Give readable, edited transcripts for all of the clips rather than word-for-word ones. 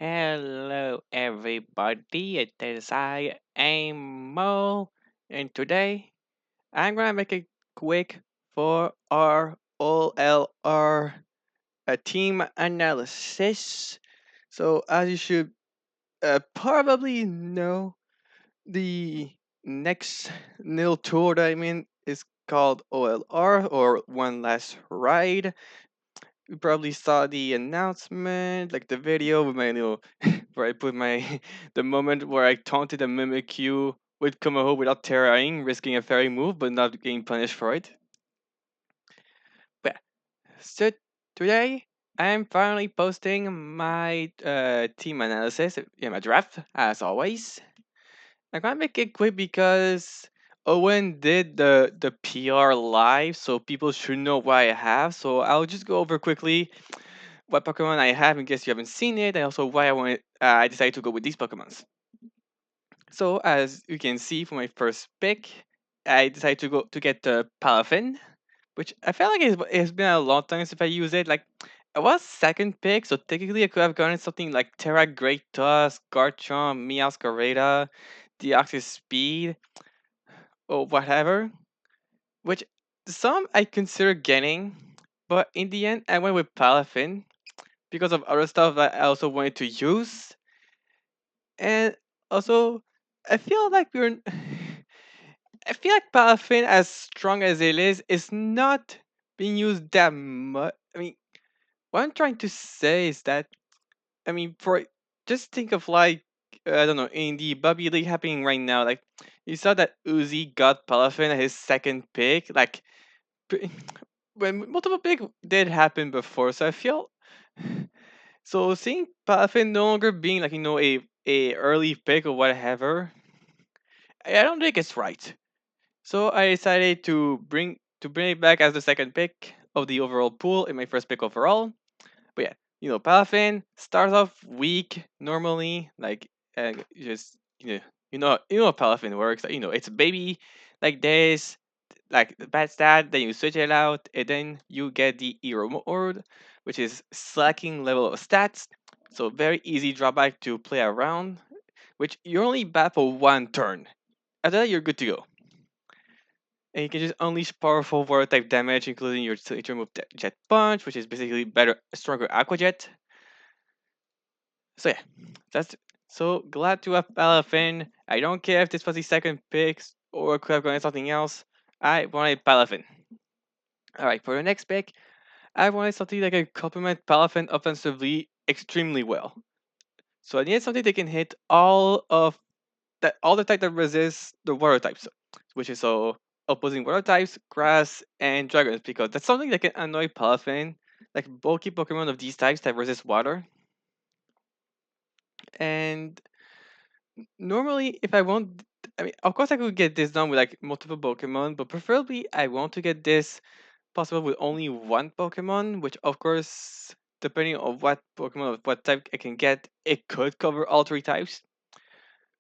Hello, everybody. It is I, Amo, and today I'm gonna make it quick for our OLR team analysis. So, as you should probably know, the next nil tour that I'm in is called OLR or One Last Ride. You probably saw the announcement, like the video with my little, where I put my, the moment where I taunted a Mimikyu with Kumaho without terraing, risking a fairy move, but not getting punished for it. But so today, I'm finally posting my team analysis, my draft, as always. I'm gonna make it quick because Owen did the PR live, so people should know what I have. So I'll just go over quickly what Pokemon I have in case you haven't seen it, and also why I decided to go with these Pokemons. So as you can see from my first pick, I decided to get the Palafin, which I felt like it's been a long time since I used it. Like it was second pick, so technically I could have gotten something like Terra Great Tusk, Garchomp, Meowscarada, Deoxys Speed, or whatever. Which some I consider getting, but in the end I went with Palafin because of other stuff that I also wanted to use. And also, I feel like we're. I feel like paraffin, as strong as it is not being used that much. I mean, what I'm trying to say is that, I mean, for just think of like, I don't know, in the Bobby League happening right now, like, you saw that Uzi got paraffin at his second pick. Like, p- when multiple pick did happen before, so I feel. So seeing paraffin no longer being like, a early pick or whatever, I don't think it's right. So I decided to bring it back as the second pick of the overall pool in my first pick overall. But yeah, Palafin starts off weak normally, like just you know how Palafin works. Like, it's a baby like this, like the bad stat. Then you switch it out, and then you get the hero mode, which is slacking level of stats. So very easy drawback to play around, which you only bat for one turn. After that, you're good to go. And you can just unleash powerful water type damage, including your signature move Jet Punch, which is basically stronger Aqua Jet. So yeah, that's so glad to have Palafin. I don't care if this was the second pick or could have gone something else. I wanted Palafin. Alright, for the next pick, I wanted something that can complement Palafin offensively extremely well. So I needed something that can hit all the type that resists the water types, which is opposing water types, grass, and dragons, because that's something that can annoy Palafin, like bulky Pokemon of these types that resist water. And normally, if I want, I mean, of course, I could get this done with like multiple Pokemon, but preferably, I want to get this possible with only one Pokemon, which of course, depending on what Pokemon of what type I can get, it could cover all three types.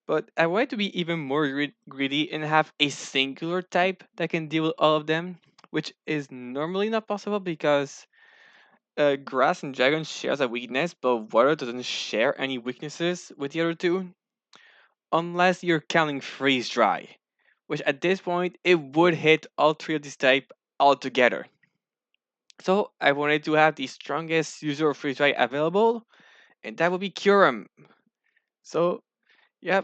But I wanted to be even more greedy and have a singular type that can deal with all of them, which is normally not possible because grass and dragon shares a weakness, but water doesn't share any weaknesses with the other two, unless you're counting freeze dry, which at this point it would hit all three of these type altogether. So I wanted to have the strongest user of freeze dry available, and that would be Kyurem. So yeah,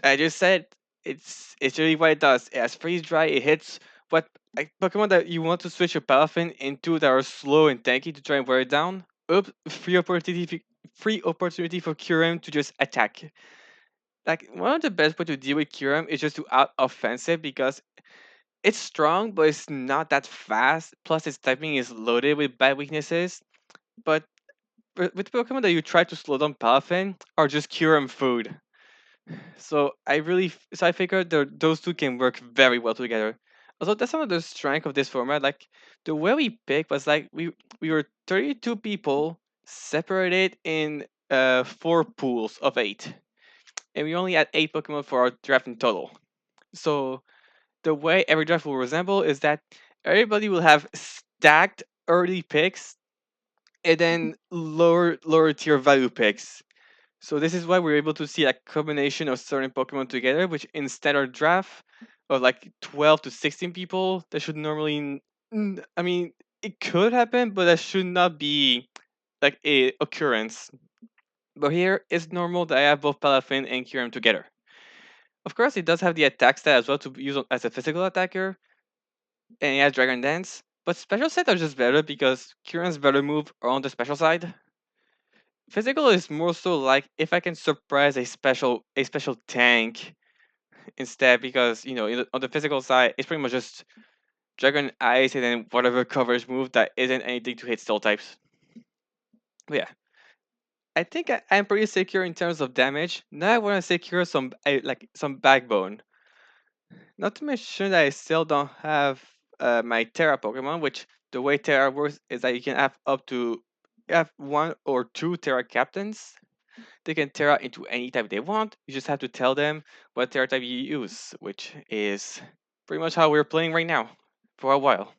I just said it's really what it does. It has freeze dry. It hits what like Pokemon that you want to switch your Palafin into that are slow and tanky to try and wear it down. Oops, free opportunity for Kyurem to just attack. Like one of the best way to deal with Kyurem is just to out offensive because it's strong but it's not that fast. Plus its typing is loaded with bad weaknesses. But with Pokemon that you try to slow down Palafin are just Kyurem food. So I figured those two can work very well together. Also, that's some of the strength of this format. Like the way we picked was like we were 32 people separated in four pools of eight, and we only had eight Pokemon for our draft in total. So the way every draft will resemble is that everybody will have stacked early picks and then lower tier value picks. So this is why we're able to see a combination of certain Pokemon together, which in standard draft of like 12 to 16 people, that should normally, I mean, it could happen, but that should not be like a occurrence. But here it's normal that I have both Palafin and Kyurem together. Of course, it does have the attack stat as well to use as a physical attacker, and it has Dragon Dance. But special sets are just better because Kyurem's better move are on the special side. Physical is more so like if I can surprise a special tank instead, because on the physical side it's pretty much just Dragon Ice and then whatever coverage move that isn't anything to hit Steel types. But yeah, I think I'm pretty secure in terms of damage. Now I want to secure some backbone. Not to mention that I still don't have my Terra Pokemon, which the way Terra works is that you have one or two Terra captains. They can Terra into any type they want. You just have to tell them what Terra type you use, which is pretty much how we're playing right now for a while.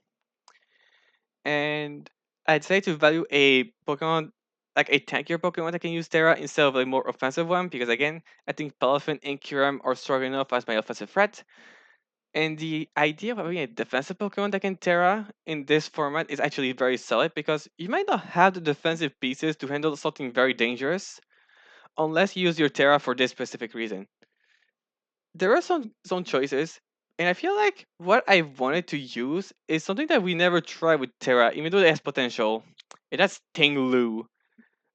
And I'd say to value a Pokemon like a tankier Pokemon that can use Terra instead of a more offensive one, because again, I think Palafin and Kyurem are strong enough as my offensive threat. And the idea of having a defensive Pokemon that can Terra in this format is actually very solid, because you might not have the defensive pieces to handle something very dangerous unless you use your Terra for this specific reason. There are some choices, and I feel like what I wanted to use is something that we never tried with Terra, even though it has potential. And that's Ting Lu.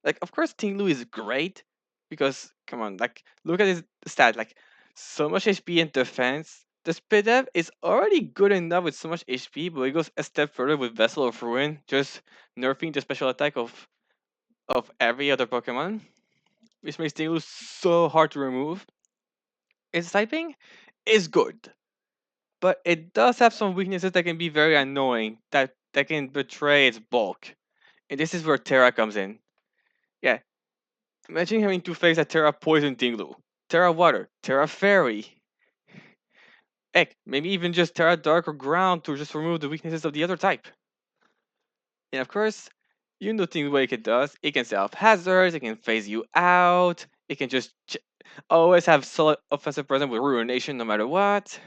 Like, of course, Ting Lu is great because, come on, like, look at his stat. Like, so much HP and defense. The speed up is already good enough with so much HP, but it goes a step further with Vessel of Ruin, just nerfing the special attack of every other Pokemon, which makes Ting Lu so hard to remove. Its typing is good, but it does have some weaknesses that can be very annoying, that can betray its bulk. And this is where Terra comes in. Yeah, imagine having to face a Terra Poison Tinglu, Terra Water, Terra Fairy. Heck, maybe even just Terra Dark or Ground to just remove the weaknesses of the other type. And of course, you know things what it does. It can set off hazards, it can phase you out, it can just always have solid offensive presence with Ruination no matter what.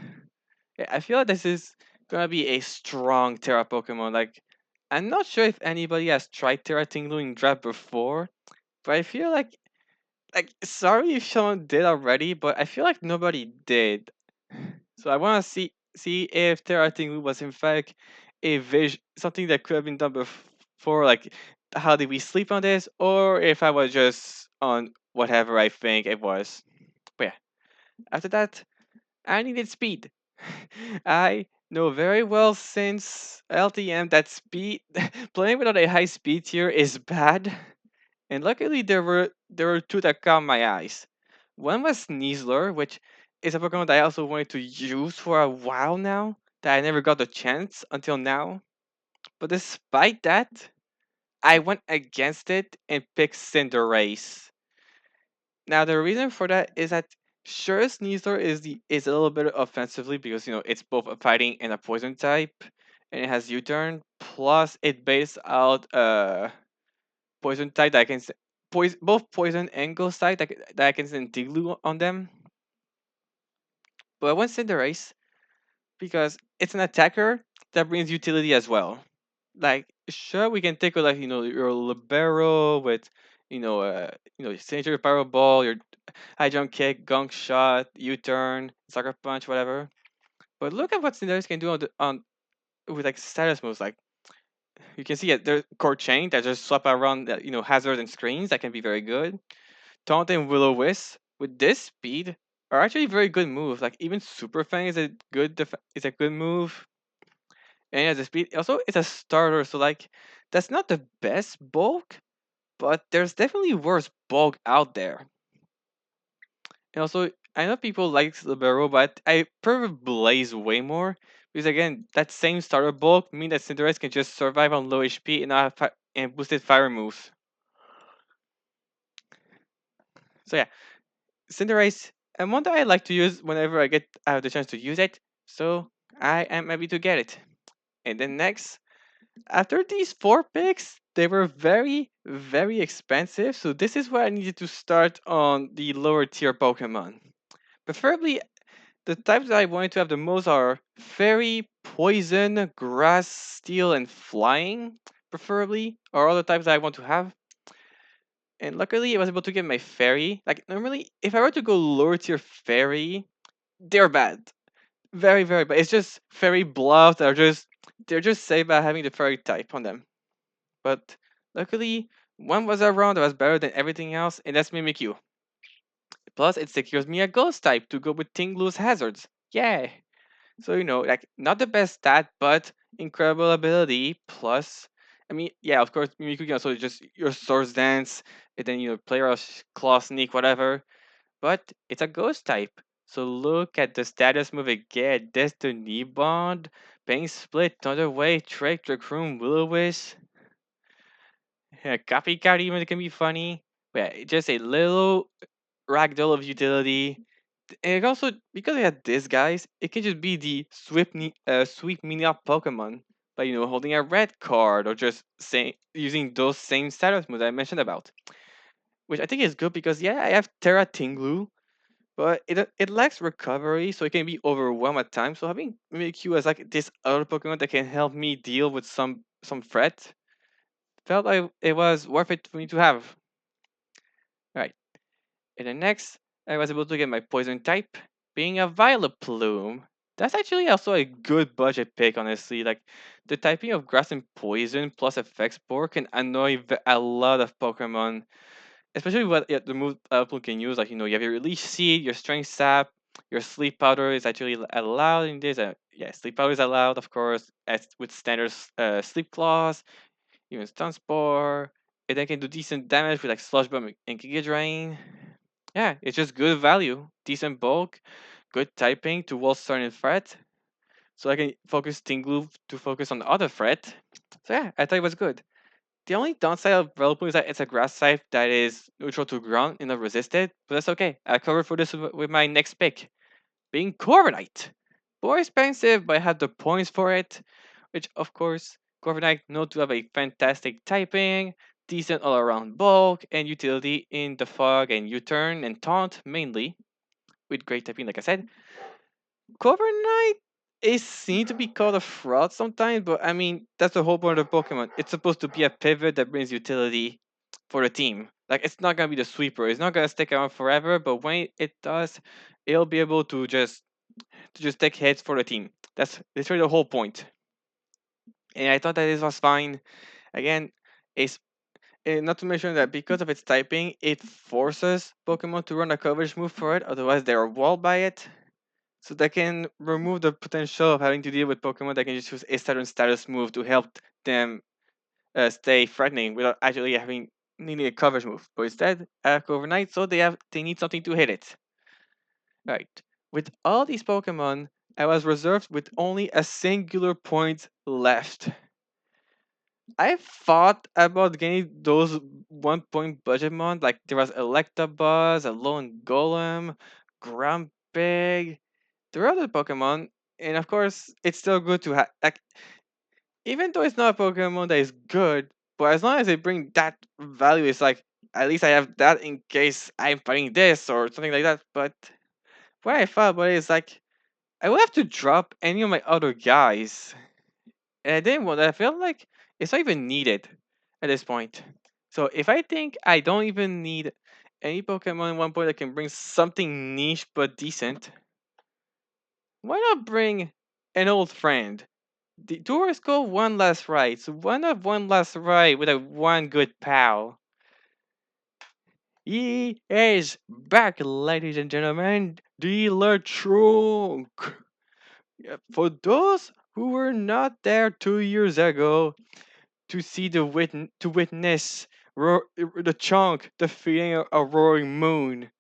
Yeah, I feel like this is gonna be a strong Terra Pokemon. Like, I'm not sure if anybody has tried Terra Tinglu in draft before, but I feel like sorry if someone did already, but I feel like nobody did. So I want to see if Terra Tinglu was in fact a something that could have been done before. Like, how did we sleep on this, or if I was just on whatever I think it was. But yeah, after that, I needed speed. I know very well since LTM that speed playing without a high speed tier is bad. And luckily there were two that caught my eyes. One was Sneasler, which is a Pokemon that I also wanted to use for a while now, that I never got the chance until now. But despite that, I went against it and picked Cinderace. Now the reason for that is that sure, Sneasler is a little bit offensively because it's both a fighting and a poison type, and it has U-turn. Plus, it based out poison type that I can both poison and ghost type that I can send Diglu on them. But I went Cinderace because it's an attacker that brings utility as well. Like, sure, we can take like your libero with signature power ball, your high jump kick, gunk shot, U-turn, sucker punch, whatever. But look at what Cinderace can do on with like status moves. Like, you can see it, there's core chain that just swap around hazard and screens that can be very good. Taunt and Will-O-Wisp with this speed are actually very good moves. Like, even Super Fang is a good move, and it has a speed. Also, it's a starter, so like that's not the best bulk, but there's definitely worse bulk out there. And also, I know people like Libero, but I prefer Blaze way more, because again, that same starter bulk means that Cinderace can just survive on low HP and not have and boosted fire moves. So yeah, Cinderace, and one that I like to use whenever I have the chance to use it. So I am happy to get it. And then next, after these four picks, they were very, very expensive. So this is where I needed to start on the lower tier Pokemon. Preferably, the types that I wanted to have the most are Fairy, Poison, Grass, Steel, and Flying. Preferably, are all the types that I want to have. And luckily, I was able to get my Fairy. Like normally, if I were to go lower tier Fairy, they're bad, very, very bad. It's just Fairy bluffs that are just they're just safe by having the Fairy type on them. But luckily, one was around that was better than everything else, and that's Mimikyu. Plus, it secures me a Ghost type to go with Tinglu's hazards. Yeah. So like not the best stat, but incredible ability. Plus, I mean, yeah, of course, Mimikyu can also just your Swords Dance, and then play a Claw Sneak, whatever. But it's a Ghost type. So look at the status move it get. Destiny Bond, Pain Split, Thunder Wave, Trick, Trick Room, Will-O-Wisp. Yeah, Copycat even can be funny. But yeah, just a little ragdoll of utility. And it also, because I had this guys, it can just be the sweep mini up Pokemon by holding a red card or just using those same status moves I mentioned about, which I think is good because yeah, I have Terra Tinglu, but it lacks recovery, so it can be overwhelmed at times. So having Mimikyu as like this other Pokemon that can help me deal with some threat felt like it was worth it for me to have. Right. And then next, I was able to get my poison type, being a Violet Plume. That's actually also a good budget pick, honestly. Like, the typing of grass and poison plus effect spore can annoy a lot of Pokemon, especially what the move Plume can use. Like, you have your Release Seed, your Strength Sap, your Sleep Powder is actually allowed in this. Yeah, Sleep Powder is allowed, of course, as with standard Sleep Claws, even Stun Spore. It then can do decent damage with like Slush Bomb and Giga Drain. Yeah, it's just good value, decent bulk, good typing to wall certain threat. So I can focus Tinglu to focus on the other threat. So yeah, I thought it was good. The only downside of Velopoon is that it's a grass type that is neutral to ground and not resisted, but that's okay. I covered for this with my next pick, being Corviknight. More expensive, but I had the points for it, which of course, Corviknight known to have a fantastic typing, decent all-around bulk, and utility in the fog and U-turn and taunt mainly, with great typing, like I said. Corviknight is seen to be called a fraud sometimes, but I mean that's the whole point of Pokemon. It's supposed to be a pivot that brings utility for the team. Like it's not gonna be the sweeper. It's not gonna stick around forever, but when it does, it'll be able to just take hits for the team. That's literally the whole point. And I thought that this was fine. Again, it's not to mention that because of its typing, it forces Pokemon to run a coverage move for it. Otherwise, they are walled by it. So that can remove the potential of having to deal with Pokemon that can just use a certain status move to help them stay threatening without actually having needing a coverage move. But instead, overnight, so they need something to hit it. Right. With all these Pokemon, I was reserved with only a singular point left. I thought about getting those 1 point budget mon. Like there was Electabuzz, a Lone Golem, Grumpig. There are other Pokemon, and of course, it's still good to have. Like even though it's not a Pokemon that is good, but as long as they bring that value, it's like at least I have that in case I'm fighting this or something like that. But what I thought about it is like I would have to drop any of my other guys. And I didn't want that. I feel like it's not even needed at this point. So if I think I don't even need any Pokemon at 1 point that can bring something niche but decent, why not bring an old friend? The tourists go one last ride, so why not one last ride with a one good pal? He is back, ladies and gentlemen, the Lechonk. Yeah, for those who were not there 2 years ago, to witness the chunk defeating a roaring moon.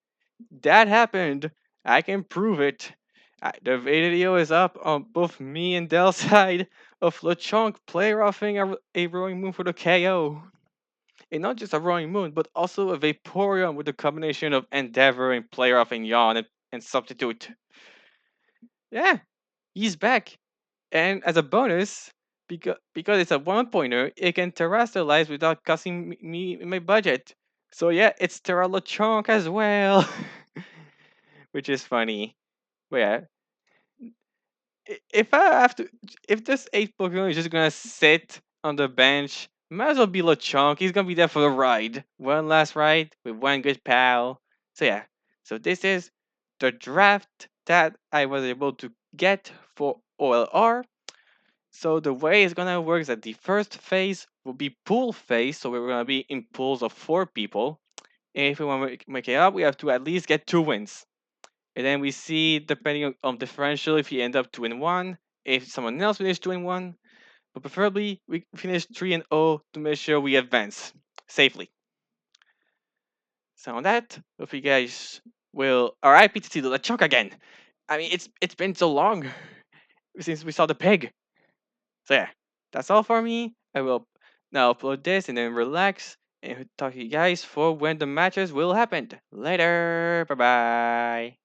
That happened. I can prove it. The video is up on both me and Dell's side of LeChonk play roughing a roaring moon for the KO. And not just a roaring moon, but also a Vaporeon with a combination of Endeavor and play roughing Yawn and Substitute. Yeah, he's back. And as a bonus, because it's a one pointer, it can terrestrialize without costing me my budget. So yeah, it's Terra Lechonk as well, which is funny. But yeah, if I have to, if this eight Pokemon is just gonna sit on the bench, might as well be Lechonk. He's gonna be there for the ride, one last ride with one good pal. So yeah, so this is the draft that I was able to get for OLR. So the way it's gonna work is that the first phase will be pool phase. So we're gonna be in pools of 4 people. And if we want to make it up, we have to at least get 2 wins. And then we see, depending on differential, if you end up 2-1, if someone else finishes 2-1, but preferably we finish 3-0 to make sure we advance safely. So on that, hope you guys will. RIP to the Lechonk again. I mean, it's been so long since we saw the pig. So yeah, that's all for me. I will now upload this and then relax and talk to you guys for when the matches will happen. Later. Bye bye.